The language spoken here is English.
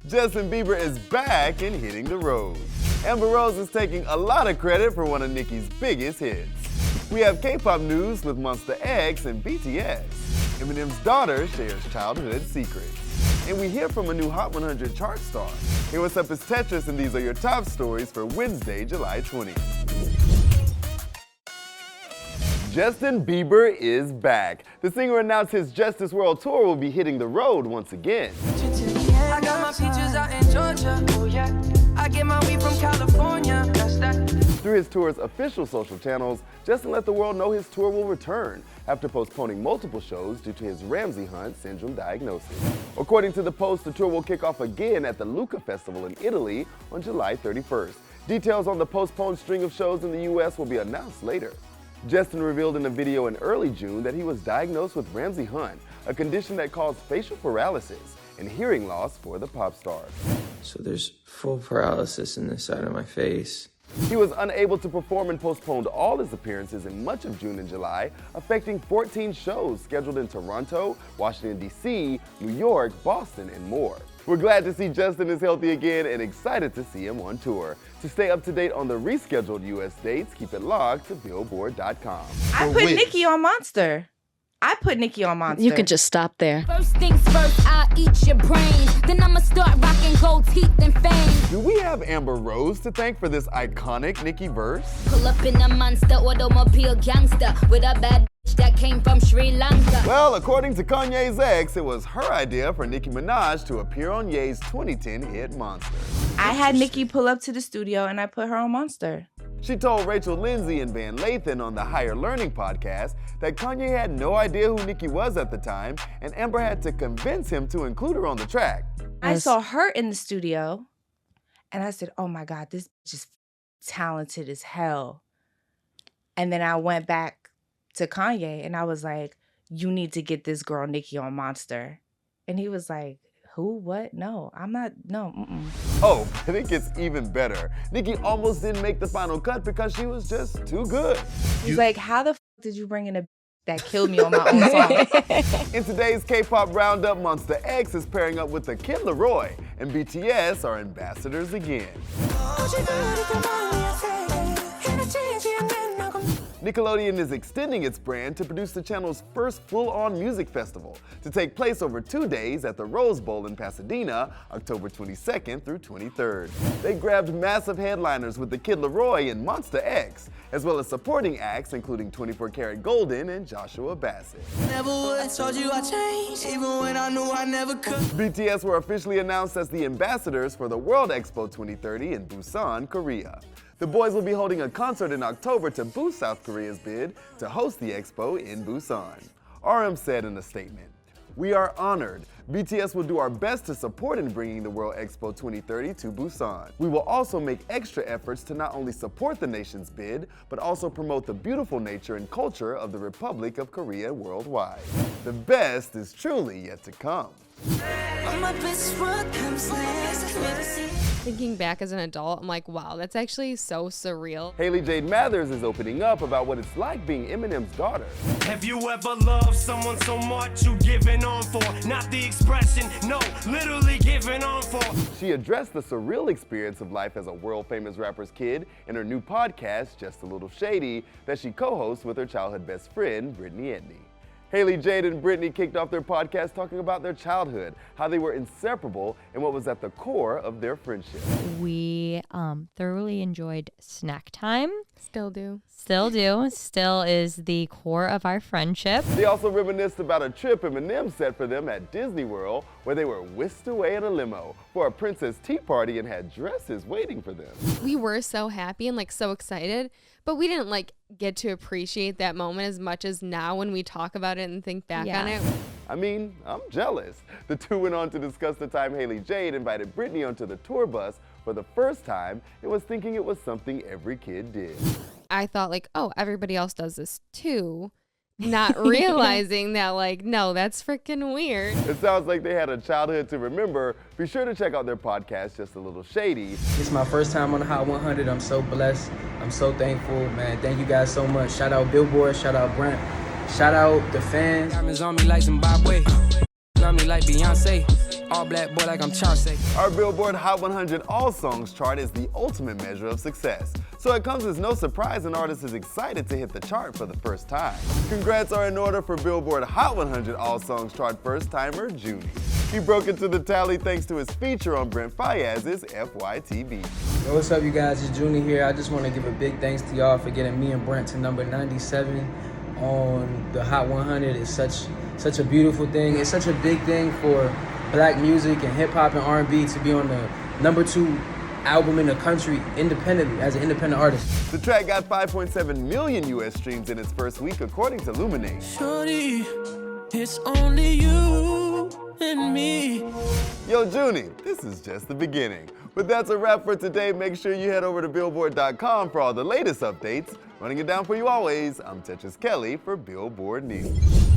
Justin Bieber is back and hitting the road. Amber Rose is taking a lot of credit for one of Nicki's biggest hits. We have K-pop news with Monsta X and BTS. Eminem's daughter shares childhood secrets. And we hear from a new Hot 100 chart star. Hey, what's up? It's Tetris, and these are your top stories for Wednesday, July 20th. Justin Bieber is back. The singer announced his Justice World Tour will be hitting the road once again. I got my peaches out in Georgia. Oh yeah. I get my weed from California. That's that. Through his tour's official social channels, Justin let the world know his tour will return after postponing multiple shows due to his Ramsay Hunt syndrome diagnosis. According to the Post, the tour will kick off again at the Lucca Festival in Italy on July 31st. Details on the postponed string of shows in the U.S. will be announced later. Justin revealed in a video in early June that he was diagnosed with Ramsay Hunt, a condition that caused facial paralysis and hearing loss for the pop star. So there's full paralysis in this side of my face. He was unable to perform and postponed all his appearances in much of June and July, affecting 14 shows scheduled in Toronto, Washington, D.C., New York, Boston, and more. We're glad to see Justin is healthy again and excited to see him on tour. To stay up to date on the rescheduled U.S. dates, keep it logged to Billboard.com. I put Nicki on Monster. You could just stop there. First things first, I'll eat your brains. Then I'ma start rocking gold teeth and fangs. Do we have Amber Rose to thank for this iconic Nicki verse? Pull up in a monster automobile gangster with a bad bitch that came from Sri Lanka. Well, according to Kanye's ex, it was her idea for Nicki Minaj to appear on Ye's 2010 hit Monster. I had Nicki pull up to the studio and I put her on Monster. She told Rachel Lindsay and Van Lathan on the Higher Learning podcast that Kanye had no idea who Nicki was at the time, and Amber had to convince him to include her on the track. I saw her in the studio, and I said, oh my God, this bitch is talented as hell. And then I went back to Kanye, and I was like, you need to get this girl Nicki on Monster. And he was like, who? What? No, I'm not. No. Oh, I think it's even better. Nicki almost didn't make the final cut because she was just too good. He's like, how the did you bring in a that killed me on my own song? In today's K-pop roundup, Monsta X is pairing up with the Kid Laroi, and BTS are ambassadors again. Nickelodeon is extending its brand to produce the channel's first full-on music festival to take place over 2 days at the Rose Bowl in Pasadena, October 22nd through 23rd. They grabbed massive headliners with the Kid Laroi and Monsta X, as well as supporting acts including 24 Karat Golden and Joshua Bassett. Never would told you I changed, even when I knew I never could. BTS were officially announced as the ambassadors for the World Expo 2030 in Busan, Korea. The boys will be holding a concert in October to boost South Korea's bid to host the expo in Busan. RM said in a statement, "We are honored. BTS will do our best to support in bringing the World Expo 2030 to Busan. We will also make extra efforts to not only support the nation's bid, but also promote the beautiful nature and culture of the Republic of Korea worldwide. The best is truly yet to come." Thinking back as an adult, I'm like, wow, that's actually so surreal. Hailie Mathers is opening up about what it's like being Eminem's daughter. Have you ever loved someone so much you giving on for? Not the expression, no, literally giving on for. She addressed the surreal experience of life as a world-famous rapper's kid in her new podcast, Just a Little Shady, that she co-hosts with her childhood best friend, Brittany Edney. Hailie Jade and Brittany kicked off their podcast talking about their childhood, how they were inseparable, and what was at the core of their friendship. We thoroughly enjoyed snack time. Still do. Still is the core of our friendship. They also reminisced about a trip Eminem set for them at Disney World, where they were whisked away in a limo for a princess tea party and had dresses waiting for them. We were so happy and like so excited, but we didn't like get to appreciate that moment as much as now when we talk about it and think back on it. I mean, I'm jealous. The two went on to discuss the time Hailie Jade invited Brittany onto the tour bus for the first time and was thinking it was something every kid did. I thought like, oh, everybody else does this too. Not realizing that like, no, that's freaking weird. It sounds like they had a childhood to remember. Be sure to check out their podcast, Just a Little Shady. It's my first time on the Hot 100. I'm so blessed. I'm so thankful, man. Thank you guys so much. Shout out Billboard, shout out Brent, shout out the fans. Diamonds on me like Zimbabwe, on me like Beyonce. All black boy like I'm Chauncey. Our Billboard Hot 100 All Songs chart is the ultimate measure of success, so it comes as no surprise an artist is excited to hit the chart for the first time. Congrats are in order for Billboard Hot 100 All Songs chart first-timer Junie. He broke into the tally thanks to his feature on Brent Faiyaz's FYTB. Yo, what's up, you guys? It's Junie here. I just want to give a big thanks to y'all for getting me and Brent to number 97 on the Hot 100. It's such a beautiful thing. It's such a big thing for black music and hip-hop and R&B to be on the number 2 album in the country independently, as an independent artist. The track got 5.7 million US streams in its first week, according to Luminate. Shorty, it's only you and me. Yo, Junie, this is just the beginning. But that's a wrap for today. Make sure you head over to Billboard.com for all the latest updates. Running it down for you always, I'm Tetris Kelly for Billboard News.